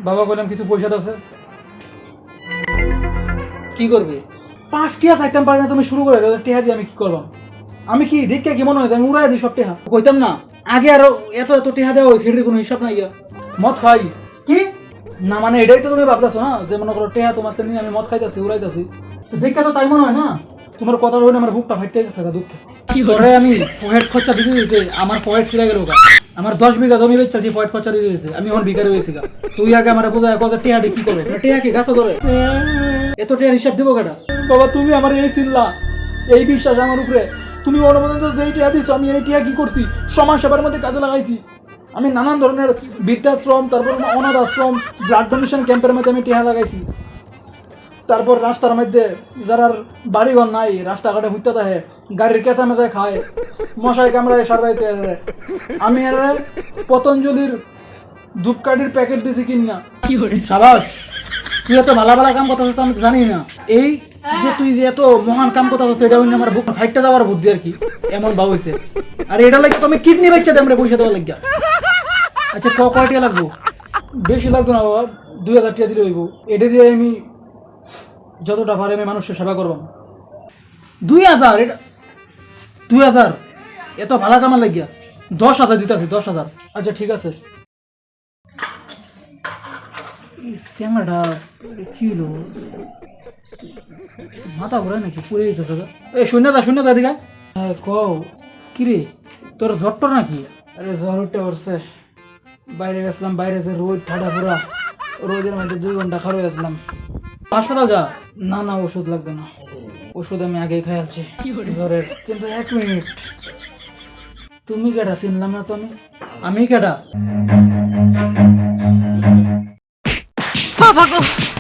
বাবা কইলাম কিছু পয়সা দাও স্যার। কি করবে? 5 টিয়া চাইতাম পারি না, তুমি শুরু করে দাও। টিয়া দিয়ে আমি কি করলাম? আমি কি দেখতে কি মনে হয় আমি উড়াই দিই সব টিয়া? কইতাম না আগে আরো এত এত টিয়া দেওয়া হয়েছে, সেটার কোনো হিসাব নাই। মদ খাই কি না, মানে এটাই তো তুমি ভাবতেছো না যে মনে করো টিয়া তোমার নিয়ে আমি মদ খাইতেছি উড়াইতেছি। দেখতে তো তাই মনে হয় না? তোমার কথা বলে আমার বুকটা ফাইটে গেছে দুঃখে। কি করে আমি পয়েট খরচা দিতে দিতে আমার পয়েট ছিঁড়ে গেল। আমার 10 বিঘা জমি বেচছে, সেই পয়েট খরচা দিতে দিতে আমি এখন ভিখারি হয়েছি। তুই আগে আমার বোঝায় কত টিয়াটি কি করবে? টিয়া কি গাছ ধরে এত টিয়ার হিসাব দেবো কেটা? বাবা তুমি আমার এই চিল্লা, এই বিশ্বাস আমার উপরে, তুমি অনুমোদন যেই টিয়া দিচ্ছ, আমি এই টিয়া কি করছি সমাজ সেবার মধ্যে কাজে লাগাইছি। আমি নানান ধরনের বৃদ্ধাশ্রম, তারপর অনাথ আশ্রম, ব্লাড ডোনেশন ক্যাম্পের মধ্যে আমি টিয়া লাগাইছি। তারপর রাস্তার মধ্যে যারা বাড়িঘর নাই, রাস্তাঘাটে ঘুরতে থাকে, গাড়ির কেঁচা মেচায় খায়, মশাই কামড়ায় সারাইতে, আমি আর পতঞ্জলির ধূপকাঠির প্যাকেট দিছি কিনা। সাবাস, তুই এত ভালো ভালো কাম কথা আমি জানি না। এই যে তুই যে এত মহান কাম কথা হচ্ছে, এটা আমার বুক ফাইটটা যাওয়ার বুদ্ধি আর কি, এমন ভাব হয়েছে। আর এটা লাগে তুমি কিডনি বেচতে দে আমরা পয়সা দেওয়া লাগিয়া। আচ্ছা কয় টাকা লাগবো? বেশি লাগতো না বাবা, 2000 টাকা দিলে হইব। এটা দিয়ে আমি যতটা পারে আমি মানুষের সেবা করব। 2000? এটা 2000 এত ভালো কামার লাগিয়া? 10,000 দিতে আছে, 10,000। আচ্ছা ঠিক আছে। শ্যামাটা কি হলো, মাথা ঘুরায় নাকি পুড়ে যেতেছে? এই শূন্যতা দিঘা। হ্যাঁ কও কিরে, তোর ঝট্টর নাকি? আরে জ্বর উঠে পড়ছে, বাইরে গেছিলাম, বাইরে যে রোদ ঠাডা পুরা, রোদের মধ্যে 2 ঘন্টা খাড়ে গেছিলাম। হাসপাতাল যা। না না ওষুধ লাগবে না, ওষুধ আমি আগেই খাই আছি জ্বরের। কিন্তু 1 মিনিট, তুমি কেডা? চিনলাম না তো আমি কেডা?